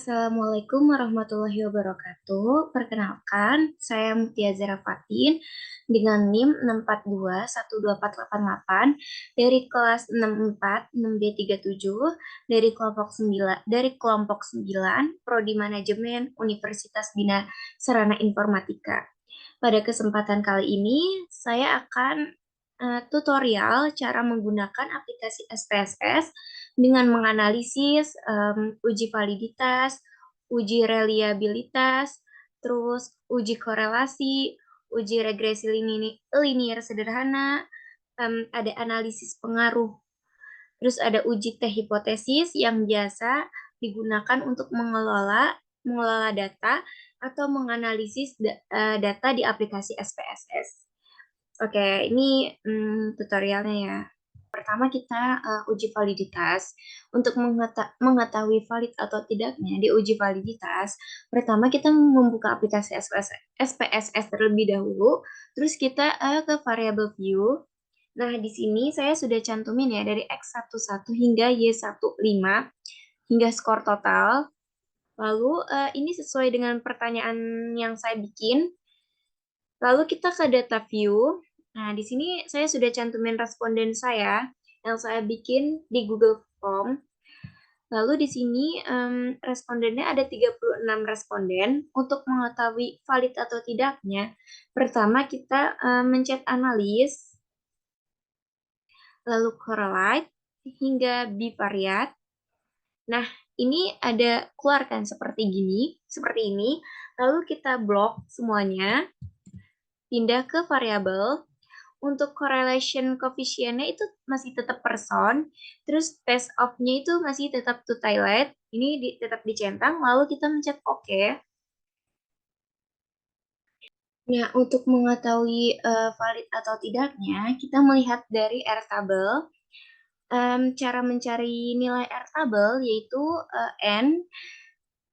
Assalamualaikum warahmatullahi wabarakatuh. Perkenalkan, saya Mutia Zarafatin dengan NIM 642124888 dari kelas 64 6B37 dari kelompok 9 Prodi Manajemen Universitas Bina Sarana Informatika. Pada kesempatan kali ini, saya akan tutorial cara menggunakan aplikasi SPSS dengan menganalisis uji validitas, uji reliabilitas, terus uji korelasi, uji regresi linier sederhana, ada analisis pengaruh, terus ada uji T-hipotesis yang biasa digunakan untuk mengelola data atau menganalisis data di aplikasi SPSS. Oke, ini tutorialnya ya. Pertama kita uji validitas. Untuk mengetahui valid atau tidaknya di uji validitas, pertama kita membuka aplikasi SPSS terlebih dahulu, terus kita ke variable view. Nah, di sini saya sudah cantumin ya dari X11 hingga Y15 hingga skor total. Lalu ini sesuai dengan pertanyaan yang saya bikin. Lalu kita ke data view. Nah, di sini saya sudah cantumin responden saya yang saya bikin di Google Form. Lalu di sini respondennya ada 36 responden. Untuk mengetahui valid atau tidaknya, pertama kita mencet analis, lalu correlate, hingga bivariate. Nah, ini ada keluarkan seperti ini. Lalu kita blok semuanya, pindah ke variabel. Untuk correlation coefficient-nya itu masih tetap person, terus test of-nya itu masih tetap to toilet, ini tetap dicentang, lalu kita mencet OK. Nah, untuk mengetahui valid atau tidaknya, kita melihat dari Airtable. Cara mencari nilai Airtable yaitu N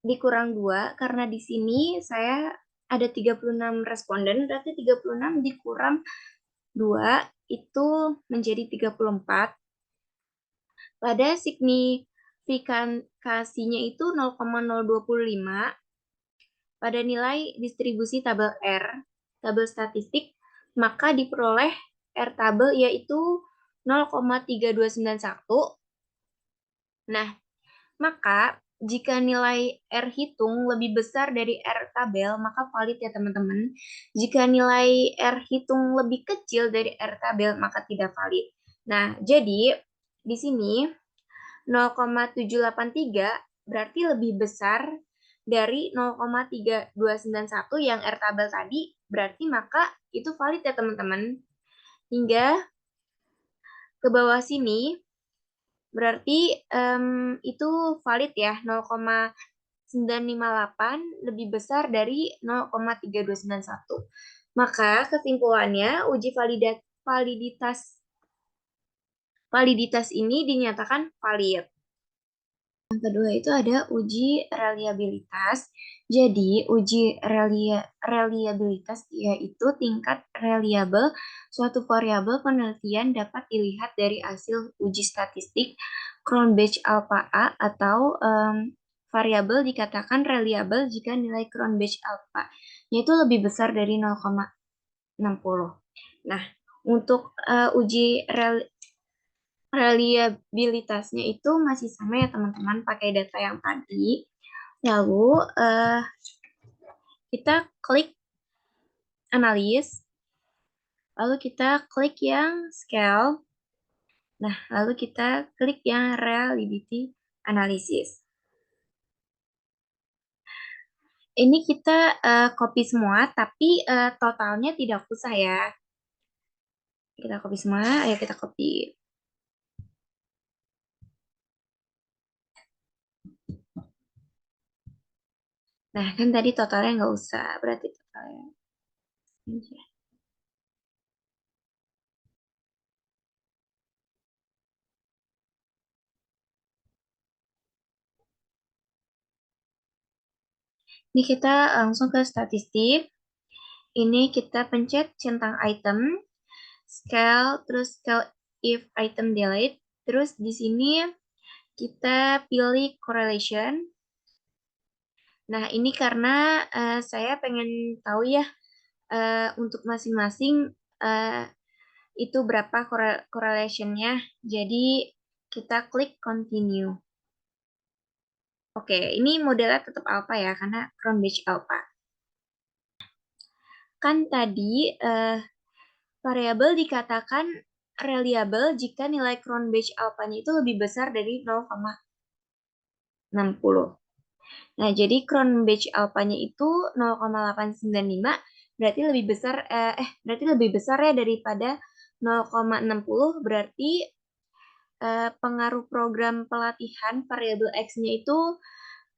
dikurang 2, karena di sini saya ada 36 responden, berarti 36 dikurang 2 itu menjadi 34. Pada signifikasinya itu 0,025 pada nilai distribusi tabel R, tabel statistik, maka diperoleh R tabel yaitu 0,3291. Nah, maka jika nilai R hitung lebih besar dari R tabel, maka valid ya teman-teman. Jika nilai R hitung lebih kecil dari R tabel, maka tidak valid. Nah, jadi di sini 0,783 berarti lebih besar dari 0,3291 yang R tabel tadi, berarti maka itu valid ya teman-teman. Hingga ke bawah sini, berarti itu valid ya, 0,958 lebih besar dari 0,3291. Maka kesimpulannya uji validitas ini dinyatakan valid. Yang kedua itu ada uji reliabilitas. Jadi uji reliabilitas yaitu tingkat reliable suatu variabel penelitian dapat dilihat dari hasil uji statistik Cronbach alpha A atau variabel dikatakan reliable jika nilai Cronbach alpha yaitu lebih besar dari 0,60. Nah, untuk uji reliabilitasnya itu masih sama ya teman-teman, pakai data yang tadi. Lalu kita klik analis, lalu kita klik yang scale, nah lalu kita klik yang reliability analysis. Ini kita copy semua, tapi totalnya tidak usah ya. Kita copy semua, ayo kita copy. Nah, kan tadi totalnya nggak usah, berarti totalnya. Ini kita langsung ke statistik. Ini kita pencet centang item, scale, terus scale if item delete. Terus di sini kita pilih correlation. Nah, ini karena saya pengen tahu ya untuk masing-masing itu berapa correlation-nya. Jadi kita klik continue. Oke, ini modelnya tetap alpha ya, karena Cronbach alpha. Kan tadi variabel dikatakan reliable jika nilai Cronbach alpha-nya itu lebih besar dari 0,60. Nah, jadi Cronbach alpha-nya itu 0,895, berarti lebih besar berarti lebih besar ya daripada 0,60, berarti pengaruh program pelatihan variabel X-nya itu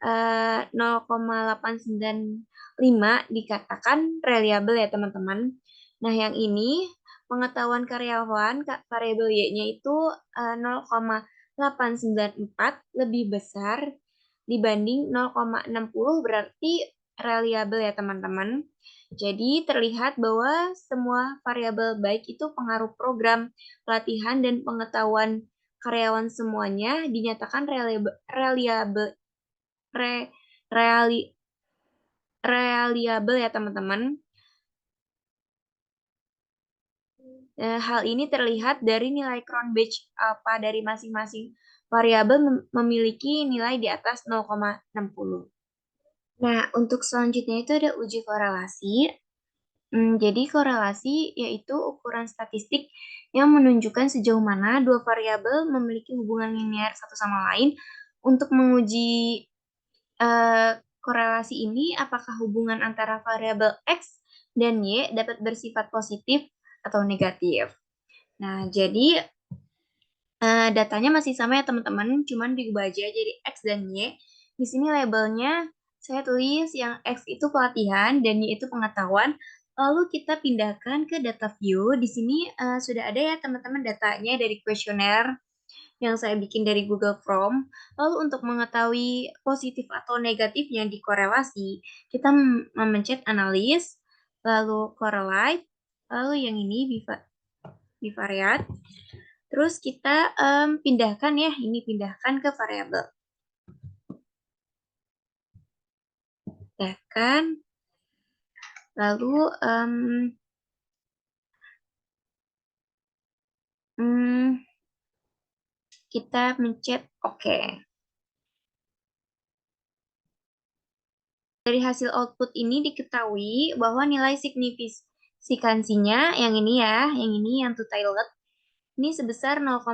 0,895 dikatakan reliable ya teman-teman. Nah, yang ini pengetahuan karyawan variabel Y-nya itu 0,894 lebih besar dibanding 0,60, berarti reliable ya teman-teman. Jadi terlihat bahwa semua variabel baik itu pengaruh program pelatihan dan pengetahuan karyawan semuanya dinyatakan reliable re- reali- reliable ya teman-teman. Hal ini terlihat dari nilai Cronbach alpha dari masing-masing variabel memiliki nilai di atas 0,60. Nah, untuk selanjutnya itu ada uji korelasi. Jadi korelasi yaitu ukuran statistik yang menunjukkan sejauh mana dua variabel memiliki hubungan linear satu sama lain. Untuk menguji korelasi ini, apakah hubungan antara variabel X dan Y dapat bersifat positif atau negatif. Nah, jadi datanya masih sama ya teman-teman, cuman diubah aja jadi X dan Y. Di sini labelnya saya tulis yang X itu pelatihan dan Y itu pengetahuan. Lalu kita pindahkan ke data view. Di sini sudah ada ya teman-teman datanya dari kuesioner yang saya bikin dari Google Form. Lalu untuk mengetahui positif atau negatifnya di korelasi, kita memencet analis, lalu correlate, lalu yang ini bivariate. Terus kita pindahkan ya, ini pindahkan ke variabel. Pindahkan, lalu kita mencet OK. Dari hasil output ini diketahui bahwa nilai signifikansinya yang ini ya, yang two-tailed, ini sebesar 0,000.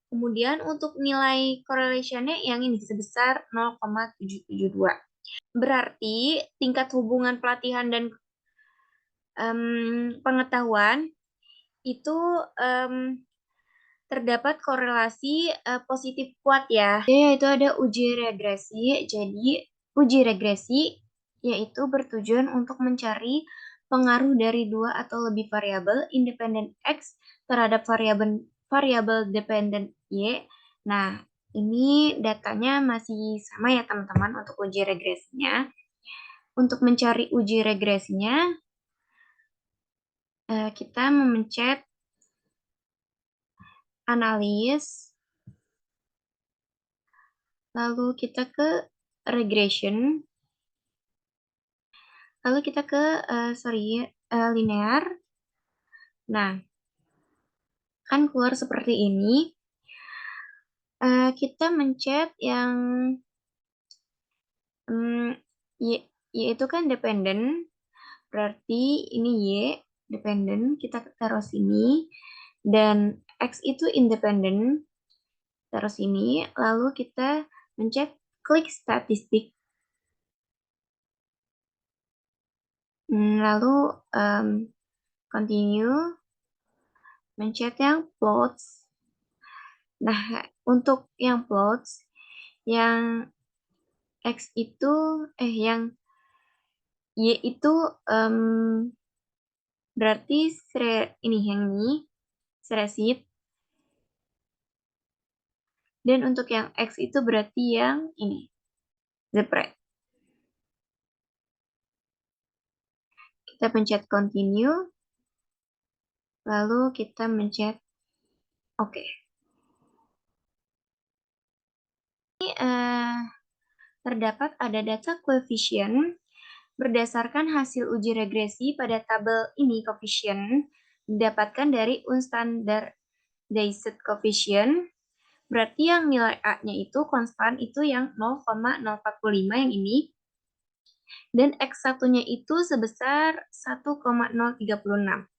Kemudian untuk nilai correlation-nya yang ini sebesar 0,772. Berarti tingkat hubungan pelatihan dan pengetahuan itu terdapat korelasi positif kuat ya. Yaitu ada uji regresi. Jadi uji regresi yaitu bertujuan untuk mencari pengaruh dari dua atau lebih variabel independen X terhadap variabel dependen Y. Nah, ini datanya masih sama ya teman-teman untuk uji regresinya. Untuk mencari uji regresinya, kita memencet analis, lalu kita ke regression, lalu kita ke linear. Nah, kan keluar seperti ini. Kita mencet yang Y itu kan dependen, berarti ini Y dependen, kita taruh sini, dan X itu independen, taruh sini, lalu kita mencet klik statistik. Lalu continue, mencet yang plots. Nah, untuk yang plots, yang X itu, yang Y itu berarti ini yang ini, seresit. Dan untuk yang X itu berarti yang ini, spread. Kita pencet continue, lalu kita mencet OK. Ini terdapat ada data koefisien berdasarkan hasil uji regresi pada tabel ini koefisien didapatkan dari unstandardized coefficient. Berarti yang nilai A-nya itu konstan itu yang 0,045 yang ini. Dan X1-nya itu sebesar 1,036.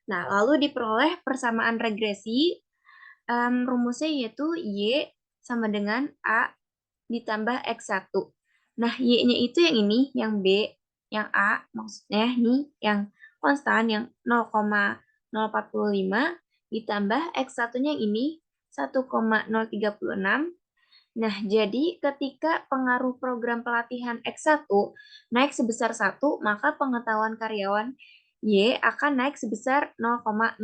Nah, lalu diperoleh persamaan regresi. Rumusnya yaitu Y sama dengan A ditambah X1. Nah, Y-nya itu yang ini, yang B, yang A, maksudnya nih, yang konstan, yang 0,045, ditambah X1-nya yang ini, 1,036. Nah, jadi ketika pengaruh program pelatihan X1 naik sebesar 1, maka pengetahuan karyawan Y akan naik sebesar 0,045.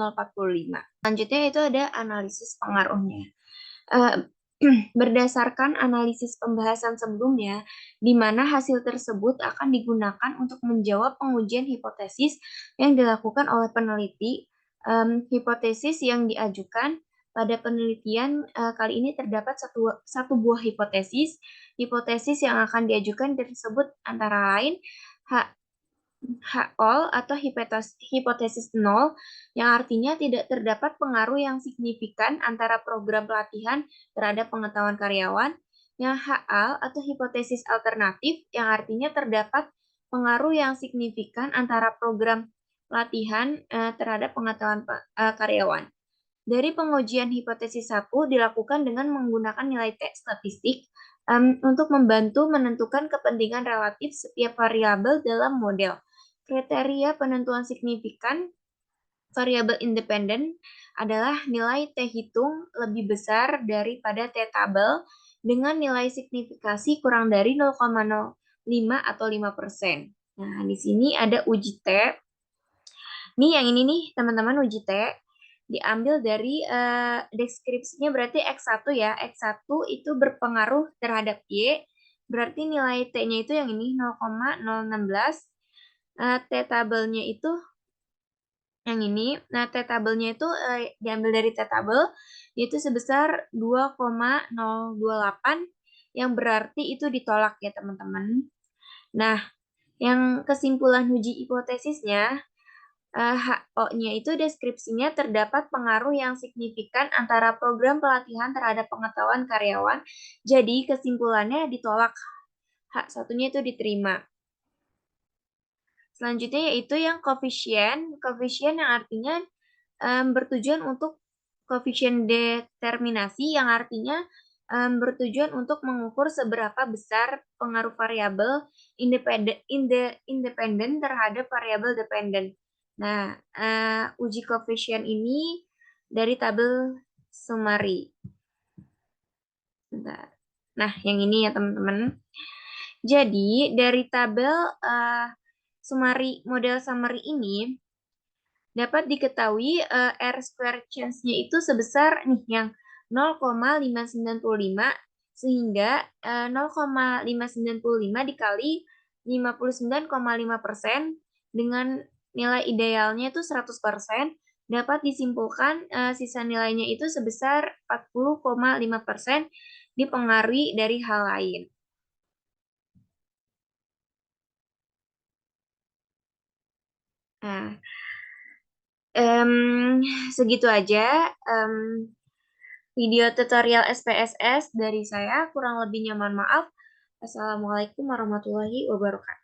Selanjutnya itu ada analisis pengaruhnya. Berdasarkan analisis pembahasan sebelumnya, di mana hasil tersebut akan digunakan untuk menjawab pengujian hipotesis yang dilakukan oleh peneliti. Hipotesis yang diajukan pada penelitian kali ini terdapat satu buah hipotesis. Hipotesis yang akan diajukan tersebut antara lain H-all atau hipotesis nol, yang artinya tidak terdapat pengaruh yang signifikan antara program pelatihan terhadap pengetahuan karyawan. Yang H-al atau hipotesis alternatif, yang artinya terdapat pengaruh yang signifikan antara program pelatihan terhadap pengetahuan karyawan. Dari pengujian hipotesis 1 dilakukan dengan menggunakan nilai T statistik untuk membantu menentukan kepentingan relatif setiap variabel dalam model. Kriteria penentuan signifikan variabel independen adalah nilai T hitung lebih besar daripada T tabel dengan nilai signifikasi kurang dari 0,05 atau 5%. Nah, di sini ada uji T. Nih yang ini nih, teman-teman, uji T diambil dari deskripsinya berarti X1 ya. X1 itu berpengaruh terhadap Y, berarti nilai T-nya itu yang ini 0,016. T tabelnya itu yang ini. Nah, T tabelnya itu diambil dari T tabel, yaitu sebesar 2,028, yang berarti itu ditolak ya, teman-teman. Nah, yang kesimpulan uji hipotesisnya, HO-nya itu deskripsinya terdapat pengaruh yang signifikan antara program pelatihan terhadap pengetahuan karyawan. Jadi, kesimpulannya ditolak. H1-nya itu diterima. Selanjutnya yaitu yang koefisien. Koefisien yang artinya bertujuan untuk koefisien determinasi, yang artinya bertujuan untuk mengukur seberapa besar pengaruh variabel independen terhadap variabel dependen. Nah, uji koefisien ini dari tabel summary. Bentar. Nah, yang ini ya teman-teman. Jadi dari tabel model summary ini dapat diketahui R square change-nya itu sebesar nih yang 0,595, sehingga 0,595 dikali 59,5% dengan nilai idealnya itu 100%, dapat disimpulkan sisa nilainya itu sebesar 40,5% dipengaruhi dari hal lain. Nah, segitu aja video tutorial SPSS dari saya. Kurang lebihnya mohon maaf. Assalamualaikum warahmatullahi wabarakatuh.